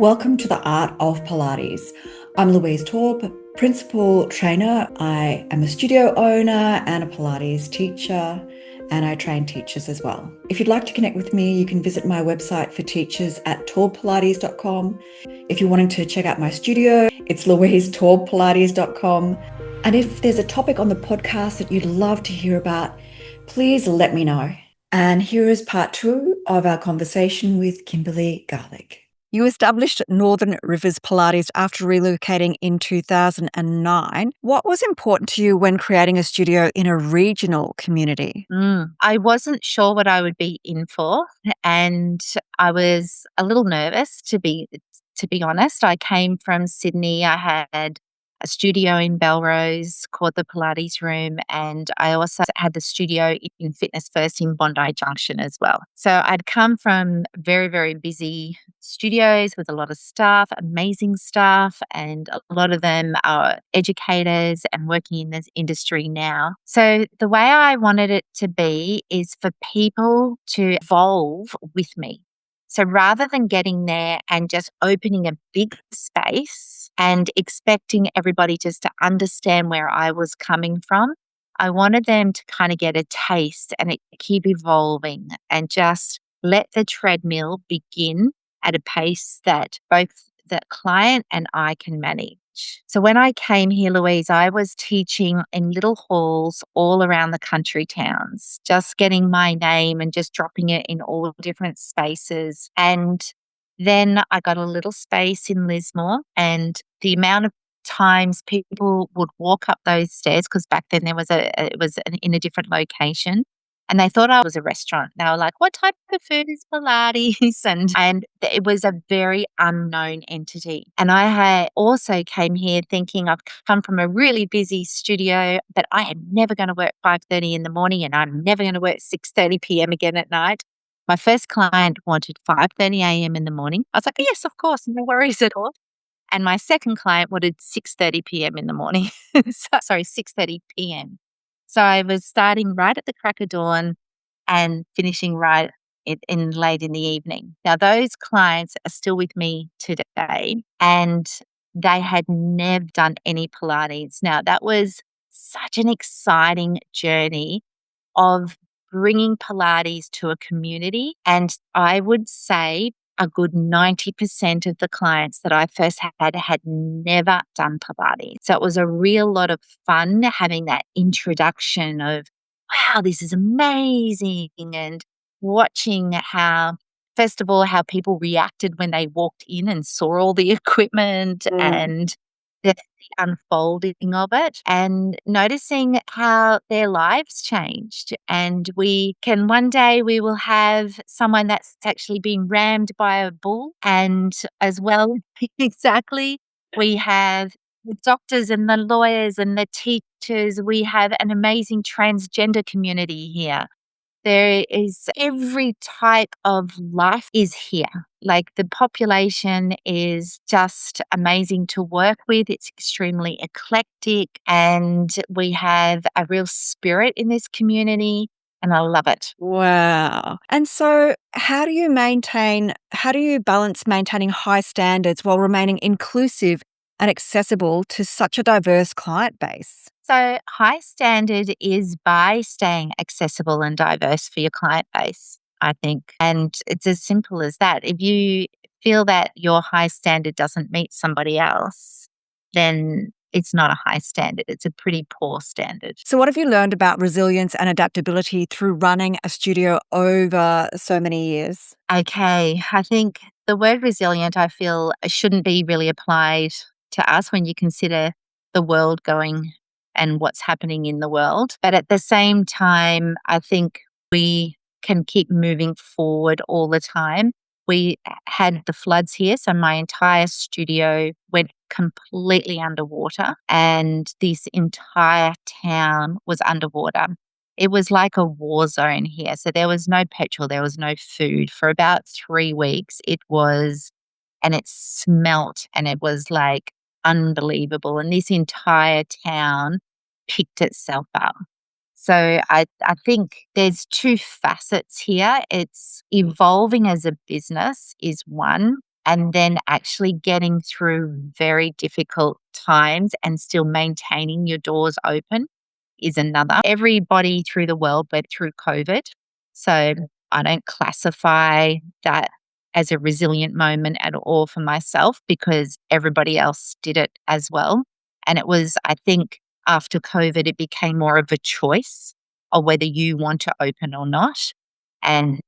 Welcome to the Art of Pilates. I'm Louise Taube, principal trainer. I am a studio owner and a Pilates teacher, and I train teachers as well. If you'd like to connect with me, you can visit my website for teachers at taubepilates.com. If you're wanting to check out my studio, it's louisetaubepilates.com. And if there's a topic on the podcast that you'd love to hear about, please let me know. And here is part 2 of our conversation with Kimberley Garlick. You established Northern Rivers Pilates after relocating in 2009. What was important to you when creating a studio in a regional community? I wasn't sure what I would be in for, and I was a little nervous to be honest. I came from Sydney. I had a studio in Belrose called the Pilates Room, and I also had the studio in Fitness First in Bondi Junction as well. So I'd come from very, very busy studios with a lot of staff, amazing staff, and a lot of them are educators and working in this industry now. So the way I wanted it to be is for people to evolve with me. So rather than getting there and just opening a big space and expecting everybody just to understand where I was coming from, I wanted them to kind of get a taste and keep evolving and just let the treadmill begin at a pace that both the client and I can manage. So when I came here, Louise, I was teaching in little halls all around the country towns, just getting my name and just dropping it in all different spaces. And then I got a little space in Lismore, and the amount of times people would walk up those stairs, because back then it was in a different location, and they thought I was a restaurant. They were like, "What type of food is Pilates?" And it was a very unknown entity. And I had also came here thinking I've come from a really busy studio, but I am never going to work 5:30 in the morning, and I'm never going to work 6:30 p.m. again at night. My first client wanted 5:30 a.m. in the morning. I was like, "Yes, of course, no worries at all." And my second client wanted 6:30 p.m. in the morning. 6:30 p.m. So I was starting right at the crack of dawn and finishing right in late in the evening. Now, those clients are still with me today, and they had never done any Pilates. Now, that was such an exciting journey of bringing Pilates to a community. And I would say a good 90% of the clients that I first had never done Pilates. So it was a real lot of fun having that introduction of, wow, this is amazing. And watching how, first of all, how people reacted when they walked in and saw all the equipment and the unfolding of it, and noticing how their lives changed. And one day we will have someone that's actually been rammed by a bull, and as well, exactly, we have the doctors and the lawyers and the teachers. We have an amazing transgender community here. There is every type of life is here. Like, the population is just amazing to work with. It's extremely eclectic, and we have a real spirit in this community, and I love it. Wow. And so how do you balance maintaining high standards while remaining inclusive and accessible to such a diverse client base? So high standard is by staying accessible and diverse for your client base, I think. And it's as simple as that. If you feel that your high standard doesn't meet somebody else, then it's not a high standard. It's a pretty poor standard. So what have you learned about resilience and adaptability through running a studio over so many years? Okay, I think the word resilient, I feel, shouldn't be really applied to us when you consider the world going and what's happening in the world. But at the same time, I think we can keep moving forward all the time. We had the floods here, so my entire studio went completely underwater, and this entire town was underwater. It was like a war zone here. So there was no petrol, there was no food. For about 3 weeks, and it smelt, and it was like unbelievable. And this entire town picked itself up. So I think there's two facets here. It's evolving as a business is one, and then actually getting through very difficult times and still maintaining your doors open is another. Everybody through the world went through COVID. So I don't classify that as a resilient moment at all for myself because everybody else did it as well. And it was, I think, after COVID, it became more of a choice of whether you want to open or not. And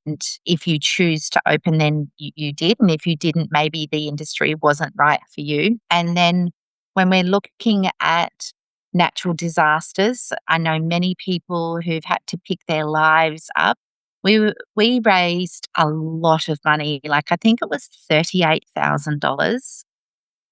if you choose to open, then you did. And if you didn't, maybe the industry wasn't right for you. And then when we're looking at natural disasters, I know many people who've had to pick their lives up. We raised a lot of money, like I think it was $38,000,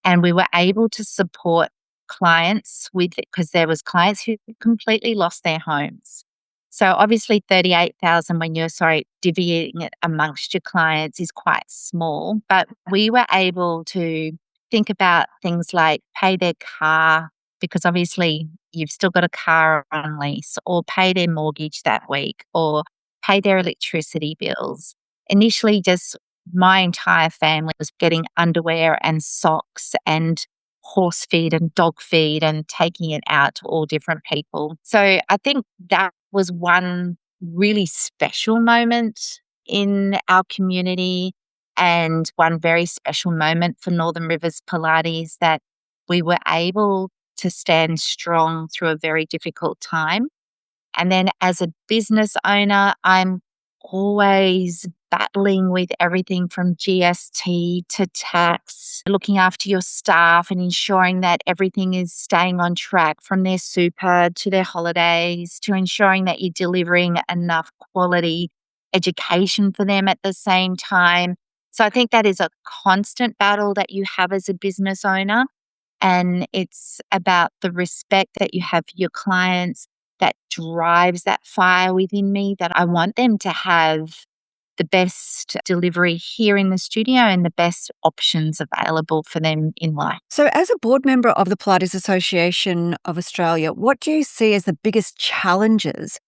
and we were able to support clients with it because there was clients who completely lost their homes. So obviously 38,000 when you're divvying it amongst your clients is quite small, but we were able to think about things like pay their car because obviously you've still got a car on lease, or pay their mortgage that week, or pay their electricity bills. Initially, just my entire family was getting underwear and socks and horse feed and dog feed and taking it out to all different people. So I think that was one really special moment in our community and one very special moment for Northern Rivers Pilates, that we were able to stand strong through a very difficult time. And then as a business owner, I'm always battling with everything from GST to tax, looking after your staff and ensuring that everything is staying on track, from their super to their holidays, to ensuring that you're delivering enough quality education for them at the same time. So I think that is a constant battle that you have as a business owner. And it's about the respect that you have for your clients that drives that fire within me, that I want them to have the best delivery here in the studio and the best options available for them in life. So, as a board member of the Pilates Association of Australia, what do you see as the biggest challenges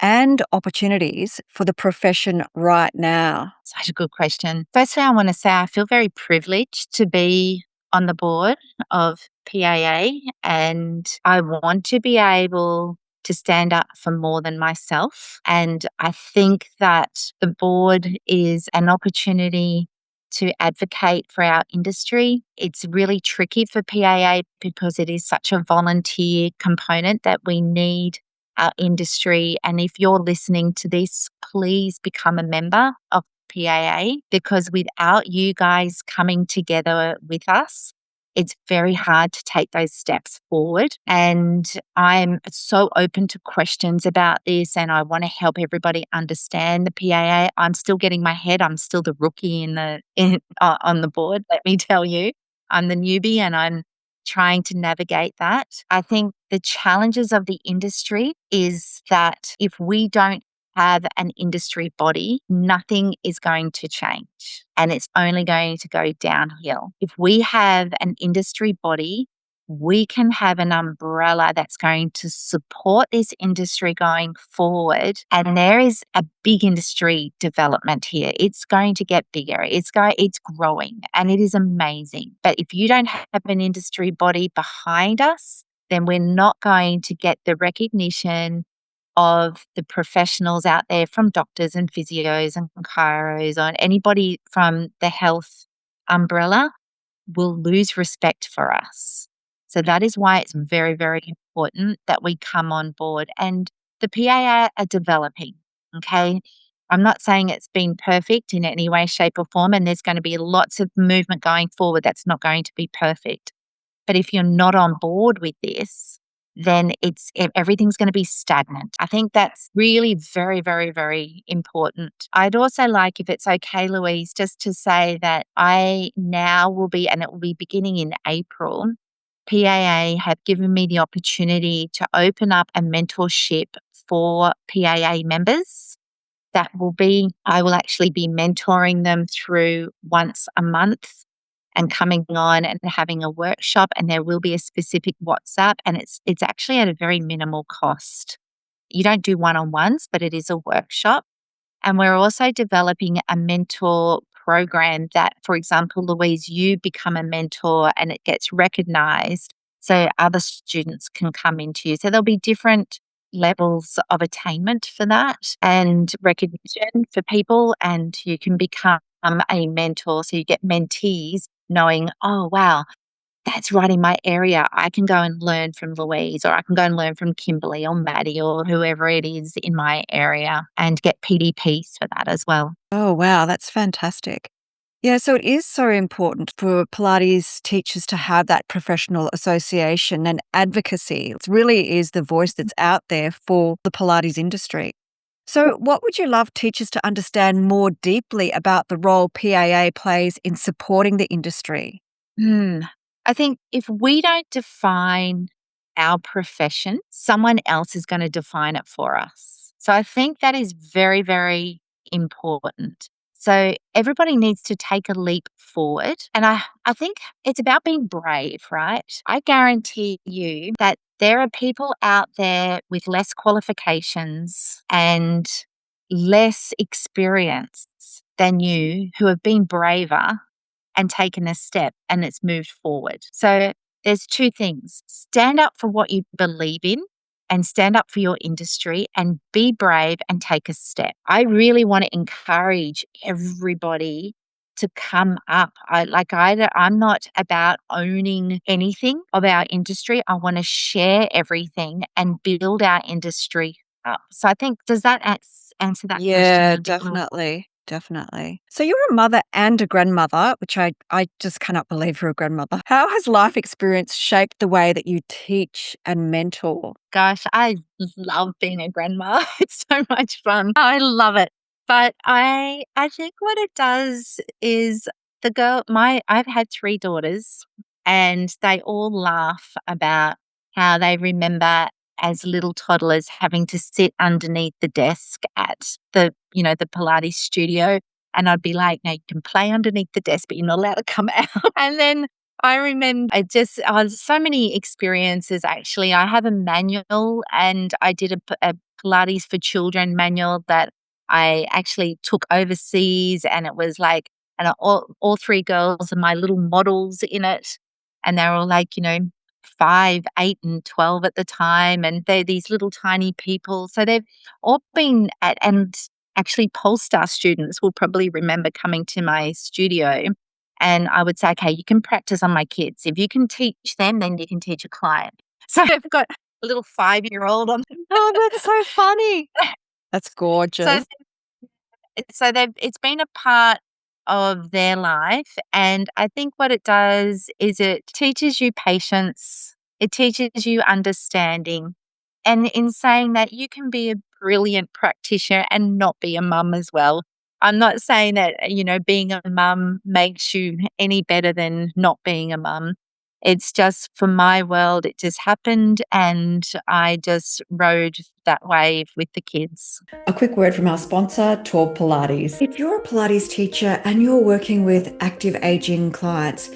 and opportunities for the profession right now? Such a good question. Firstly, I want to say I feel very privileged to be on the board of PAA, and I want to be able to stand up for more than myself. And I think that the board is an opportunity to advocate for our industry. It's really tricky for PAA because it is such a volunteer component that we need our industry. And if you're listening to this, please become a member of PAA, because without you guys coming together with us, it's very hard to take those steps forward. And I'm so open to questions about this, and I want to help everybody understand the PAA. I'm still getting my head. I'm still the rookie on the board. Let me tell you, I'm the newbie, and I'm trying to navigate that. I think the challenges of the industry is that if we don't have an industry body, nothing is going to change, and it's only going to go downhill. If we have an industry body, we can have an umbrella that's going to support this industry going forward. And there is a big industry development here. It's going to get bigger. It's growing, and it is amazing. But if you don't have an industry body behind us, then we're not going to get the recognition of the professionals out there, from doctors and physios and chiros, or anybody from the health umbrella will lose respect for us. So that is why it's very, very important that we come on board. And the PAA are developing, okay? I'm not saying it's been perfect in any way, shape, or form, and there's going to be lots of movement going forward that's not going to be perfect. But if you're not on board with this, then everything's going to be stagnant. I think that's really very, very, very important. I'd also like, if it's okay, Louise, just to say that I now will be, and it will be beginning in April, PAA have given me the opportunity to open up a mentorship for PAA members. I will actually be mentoring them through once a month and coming on and having a workshop, and there will be a specific WhatsApp, and it's actually at a very minimal cost. You don't do one-on-ones, but it is a workshop. And we're also developing a mentor program that, for example, Louise, you become a mentor and it gets recognized so other students can come into you. So there'll be different levels of attainment for that and recognition for people, and you can become a mentor. So you get mentees knowing, oh, wow, that's right in my area. I can go and learn from Louise, or I can go and learn from Kimberley or Maddie or whoever it is in my area, and get PDPs for that as well. Oh, wow, that's fantastic. Yeah, so it is so important for Pilates teachers to have that professional association and advocacy. It really is the voice that's out there for the Pilates industry. So, what would you love teachers to understand more deeply about the role PAA plays in supporting the industry? Hmm. I think if we don't define our profession, someone else is going to define it for us. So I think that is very, very important. So everybody needs to take a leap forward. And I think it's about being brave, right? I guarantee you that there are people out there with less qualifications and less experience than you who have been braver and taken a step, and it's moved forward. So there's two things: stand up for what you believe in and stand up for your industry and be brave and take a step. I really want to encourage everybody to come up. I'm not about owning anything of our industry. I want to share everything and build our industry up. So I think, does that answer that question Yeah, a bit more? definitely. Definitely. So you're a mother and a grandmother, which I just cannot believe you're a grandmother. How has life experience shaped the way that you teach and mentor? Gosh, I love being a grandma. It's so much fun. I love it. But I think what it does is I've had 3 daughters, and they all laugh about how they remember as little toddlers having to sit underneath the desk at the Pilates studio. And I'd be like, "No, you can play underneath the desk, but you're not allowed to come out." And then I remember so many experiences actually. I have a manual, and I did a Pilates for children manual that I actually took overseas, and it was like, and all 3 girls are my little models in it, and they're all like, 5, 8, and 12 at the time, and they're these little tiny people. So they've all been at, and actually Polestar students will probably remember coming to my studio, and I would say, "Okay, you can practice on my kids. If you can teach them, then you can teach a client." So I've got a little 5-year-old on. Oh, that's so funny. That's So gorgeous. it's been a part of their life, and I think what it does is it teaches you patience, it teaches you understanding, and in saying that, you can be a brilliant practitioner and not be a mum as well. I'm not saying that, being a mum makes you any better than not being a mum. It's just, for my world, it just happened, and I just rode that wave with the kids. A quick word from our sponsor, Taube Pilates. If you're a Pilates teacher and you're working with active aging clients,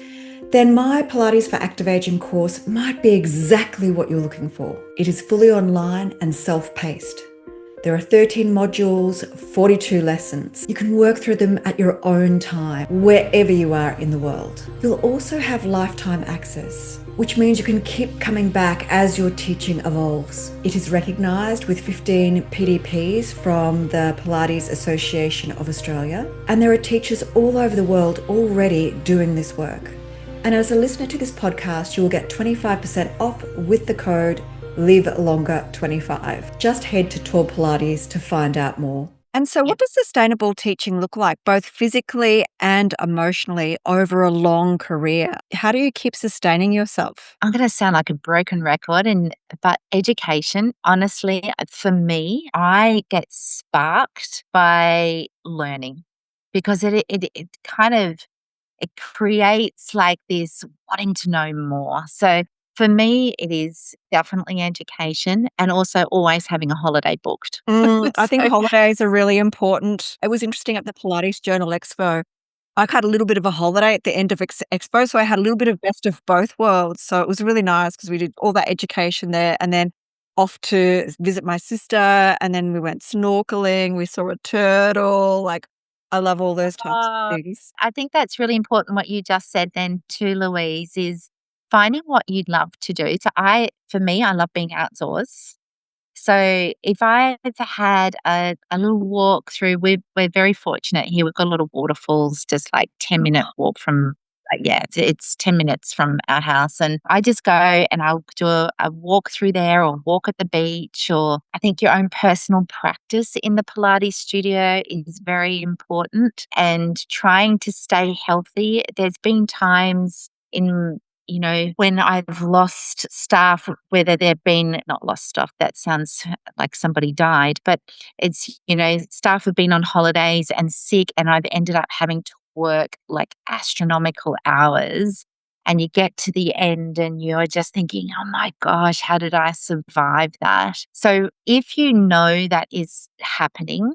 then my Pilates for Active Aging course might be exactly what you're looking for. It is fully online and self-paced. There are 13 modules, 42 lessons. You can work through them at your own time, wherever you are in the world. You'll also have lifetime access, which means you can keep coming back as your teaching evolves. It is recognised with 15 PDPs from the Pilates Association of Australia, and there are teachers all over the world already doing this work. And as a listener to this podcast, you will get 25% off with the code LIVELONGER25. Just head to Taube Pilates to find out more. And so, what does sustainable teaching look like, both physically and emotionally, over a long career? How do you keep sustaining yourself? I'm going to sound like a broken record, but education, honestly, for me, I get sparked by learning, because it kind of, it creates like this wanting to know more. So for me, it is definitely education, and also always having a holiday booked. I think So holidays are really important. It was interesting at the Pilates Journal Expo. I had a little bit of a holiday at the end of Expo, so I had a little bit of best of both worlds. So it was really nice because we did all that education there, and then off to visit my sister, and then we went snorkeling. We saw a turtle. Like, I love all those types Uh, of things. I think that's really important what you just said then too, Louise, is finding what you love to do. So for me, I love being outdoors. So if I've had a little walk through, we're very fortunate here. We've got a lot of waterfalls, just like 10-minute walk from, yeah, it's 10 minutes from our house. And I just go and I'll do a walk through there or walk at the beach. Or I think your own personal practice in the Pilates studio is very important, and trying to stay healthy. There's been times in when I've lost staff, whether they've been not lost staff, that sounds like somebody died, but it's, staff have been on holidays and sick, and I've ended up having to work like astronomical hours. And you get to the end and you're just thinking, oh my gosh, how did I survive that? So if you know that is happening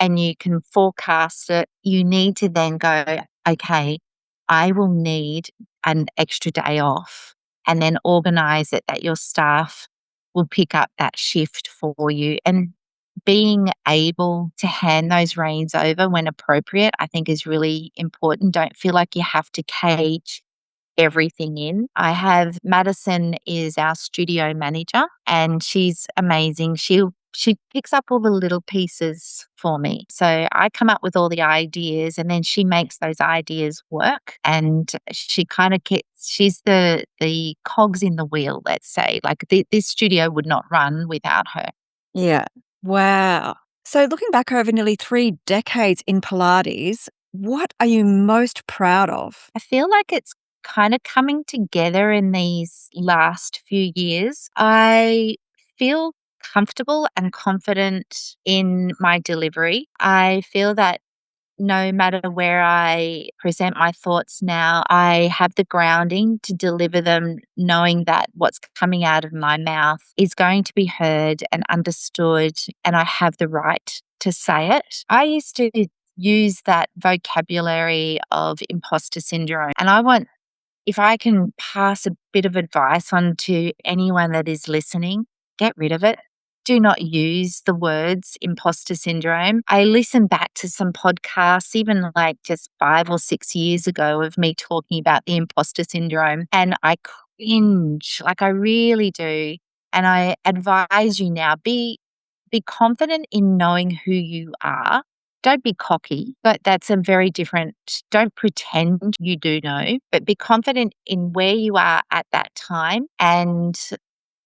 and you can forecast it, you need to then go, okay, I will need an extra day off, and then organize it that your staff will pick up that shift for you. And being able to hand those reins over when appropriate, I think is really important. Don't feel like you have to cage everything in. I have Madison is our studio manager, and she's amazing. She picks up all the little pieces for me. So I come up with all the ideas, and then she makes those ideas work. And she kind of she's the cogs in the wheel, let's say. Like this studio would not run without her. Yeah. Wow. So looking back over nearly 3 decades in Pilates, what are you most proud of? I feel like it's kind of coming together in these last few years. I feel comfortable and confident in my delivery. I feel that no matter where I present my thoughts now, I have the grounding to deliver them, knowing that what's coming out of my mouth is going to be heard and understood, and I have the right to say it. I used to use that vocabulary of imposter syndrome, and if I can pass a bit of advice on to anyone that is listening, get rid of it. Do not use the words imposter syndrome. I listened back to some podcasts, even like just 5 or 6 years ago, of me talking about the imposter syndrome, and I cringe, like I really do. And I advise you now, be confident in knowing who you are. Don't be cocky, but that's a very different, don't pretend you do know, but be confident in where you are at that time. And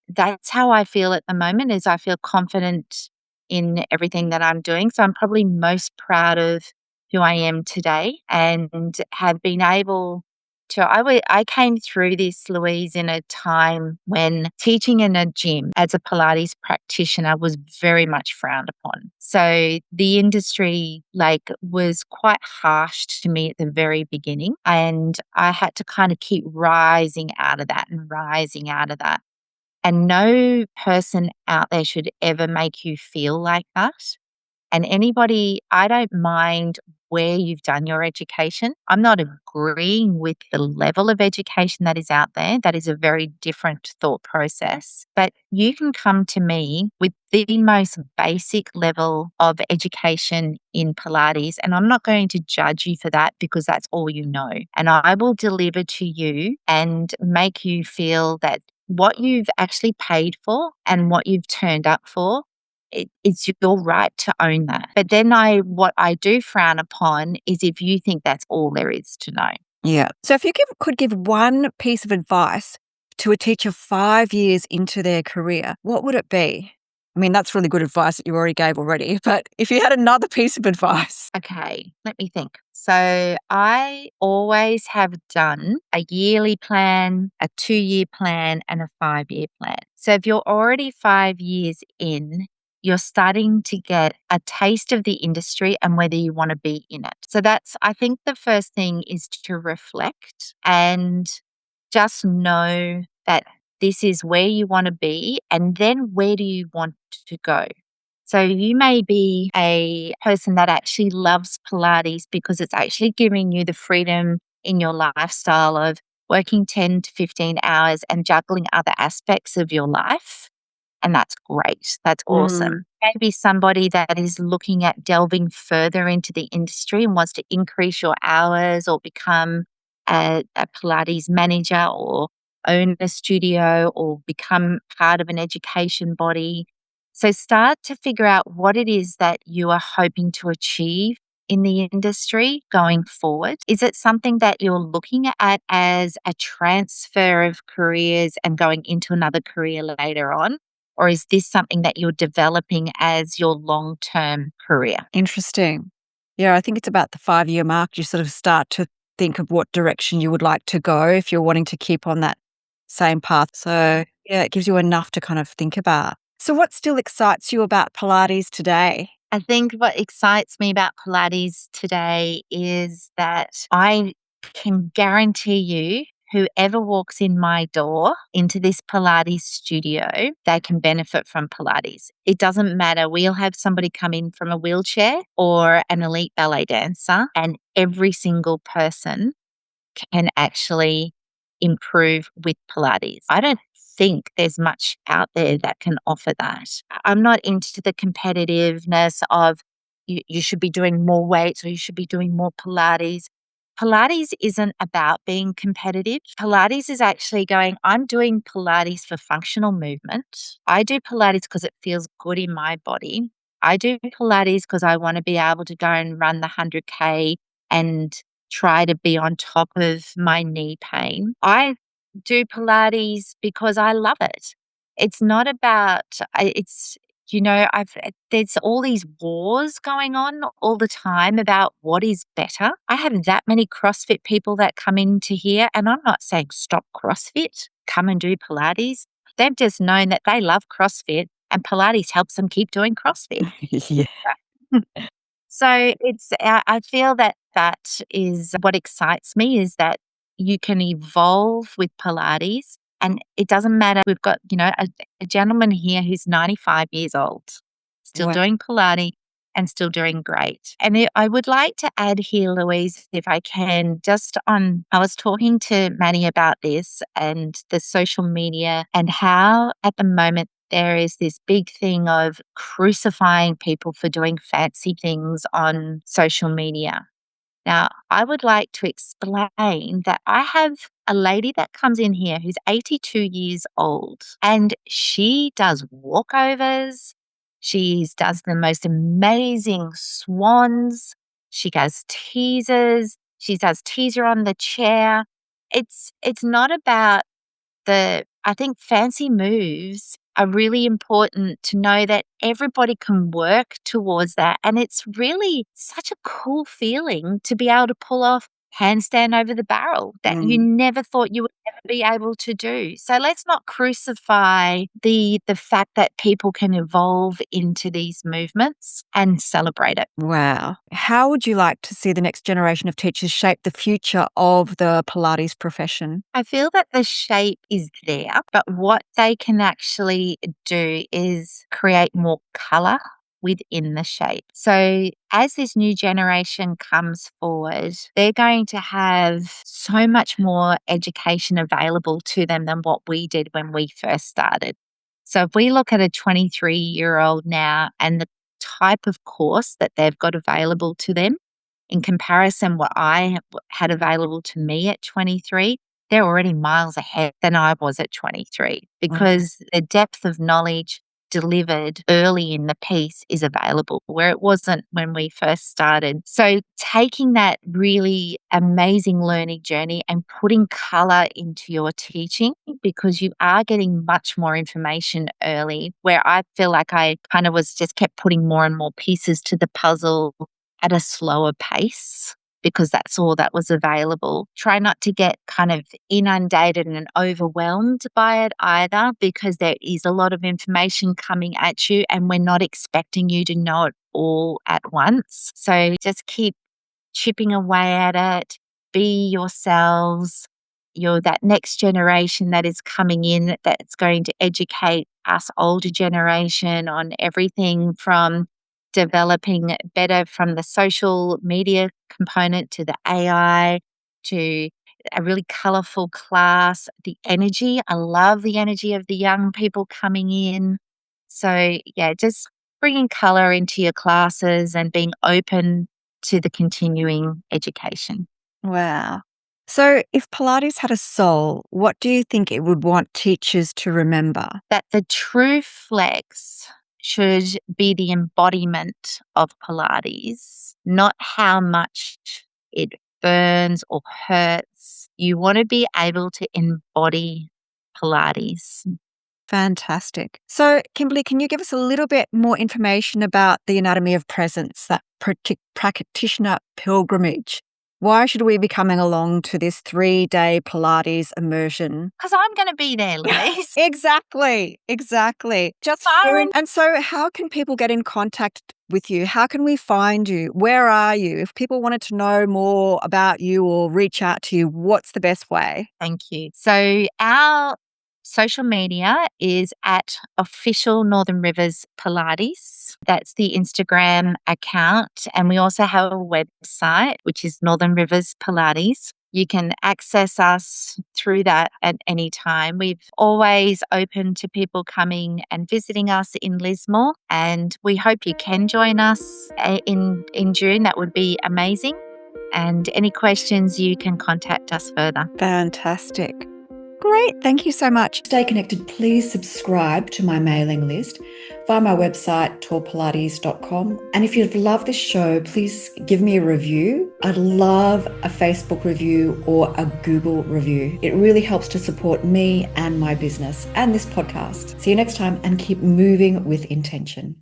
that's how I feel at the moment, is I feel confident in everything that I'm doing. So I'm probably most proud of who I am today, and have been able to I came through this, Louise, in a time when teaching in a gym as a Pilates practitioner was very much frowned upon. So the industry was quite harsh to me at the very beginning, and I had to kind of keep rising out of that and rising out of that. And no person out there should ever make you feel like that. And anybody, I don't mind where you've done your education. I'm not agreeing with the level of education that is out there. That is a very different thought process. But you can come to me with the most basic level of education in Pilates, and I'm not going to judge you for that, because that's all you know. And I will deliver to you and make you feel that what you've actually paid for and what you've turned up for, it's your right to own that. But then what I do frown upon is if you think that's all there is to know. Yeah. So if you could give one piece of advice to a teacher 5 years into their career, what would it be? I mean, that's really good advice that you already gave already, but if you had another piece of advice. Okay, let me think. So I always have done a yearly plan, a 2-year plan, and a 5-year plan. So if you're already 5 years in, you're starting to get a taste of the industry and whether you want to be in it. So I think the first thing is to reflect and just know that this is where you want to be, and then where do you want to go? So you may be a person that actually loves Pilates because it's actually giving you the freedom in your lifestyle of working 10 to 15 hours and juggling other aspects of your life. And that's great. That's awesome. maybe somebody that is looking at delving further into the industry and wants to increase your hours or become a Pilates manager or own a studio or become part of an education body. So start to figure out what it is that you are hoping to achieve in the industry going forward. Is it something that you're looking at as a transfer of careers and going into another career later on? Or is this something that you're developing as your long-term career? Interesting. Yeah, I think it's about the 5-year mark. You sort of start to think of what direction you would like to go if you're wanting to keep on that same path. So, yeah, it gives you enough to kind of think about. So, what still excites you about Pilates today? I think what excites me about Pilates today is that I can guarantee you whoever walks in my door into this Pilates studio, they can benefit from Pilates. It doesn't matter. We'll have somebody come in from a wheelchair or an elite ballet dancer, and every single person can actually improve with Pilates. I don't think there's much out there that can offer that. I'm not into the competitiveness of you should be doing more weights or you should be doing more Pilates. Pilates isn't about being competitive. Pilates is actually going, I'm doing Pilates for functional movement. I do Pilates because it feels good in my body. I do Pilates because I want to be able to go and run the 100K and try to be on top of my knee pain. I do Pilates because I love it. It's not about, it's, there's all these wars going on all the time about what is better. I have that many CrossFit people that come into here, and I'm not saying stop CrossFit, come and do Pilates. They've just known that they love CrossFit and Pilates helps them keep doing CrossFit. Yeah. So it's I feel that that is what excites me, is that you can evolve with Pilates, and it doesn't matter. We've got, a gentleman here who's 95 years old, still Wow. doing Pilates and still doing great. And I would like to add here, Louise, if I can, just on, I was talking to Manny about this and the social media and how at the moment there is this big thing of crucifying people for doing fancy things on social media. Now, I would like to explain that I have a lady that comes in here who's 82 years old, and she does walkovers. She does the most amazing swans. She does teasers. She does teaser on the chair. It's not about I think fancy moves are really important to know that everybody can work towards that. And it's really such a cool feeling to be able to pull off handstand over the barrel that you never thought you would ever be able to do. So let's not crucify the fact that people can evolve into these movements and celebrate it. Wow. How would you like to see the next generation of teachers shape the future of the Pilates profession? I feel that the shape is there, but what they can actually do is create more color within the shape. So as this new generation comes forward, they're going to have so much more education available to them than what we did when we first started. So if we look at a 23-year-old now and the type of course that they've got available to them in comparison what I had available to me at 23, they're already miles ahead than I was at 23 because the depth of knowledge delivered early in the piece is available where it wasn't when we first started. So taking that really amazing learning journey and putting color into your teaching, because you are getting much more information early, where I feel like I kind of was just kept putting more and more pieces to the puzzle at a slower pace because that's all that was available. Try not to get kind of inundated and overwhelmed by it either, because there is a lot of information coming at you and we're not expecting you to know it all at once. So just keep chipping away at it. Be yourselves. You're that next generation that is coming in that's going to educate us older generation on everything from developing better from the social media component to the AI to a really colorful class. The energy, I love the energy of the young people coming in. So, yeah, just bringing colour into your classes and being open to the continuing education. Wow. So, if Pilates had a soul, what do you think it would want teachers to remember? That the true flex should be the embodiment of Pilates, not how much it burns or hurts. You want to be able to embody Pilates. Fantastic. So, Kimberley, can you give us a little bit more information about the anatomy of presence, that practitioner pilgrimage? Why should we be coming along to this 3-day Pilates immersion? Because I'm going to be there, Louise. Exactly. Just Byron. and so how can people get in contact with you? How can we find you? Where are you? If people wanted to know more about you or reach out to you, what's the best way? Thank you. So our social media is at official Northern Rivers Pilates. That's the Instagram account. And we also have a website, which is Northern Rivers Pilates. You can access us through that at any time. We've always open to people coming and visiting us in Lismore, and we hope you can join us in June. That would be amazing. And any questions, you can contact us further. Fantastic. Great. Thank you so much. Stay connected. Please subscribe to my mailing list via my website, taubepilates.com. And if you've loved this show, please give me a review. I'd love a Facebook review or a Google review. It really helps to support me and my business and this podcast. See you next time, and keep moving with intention.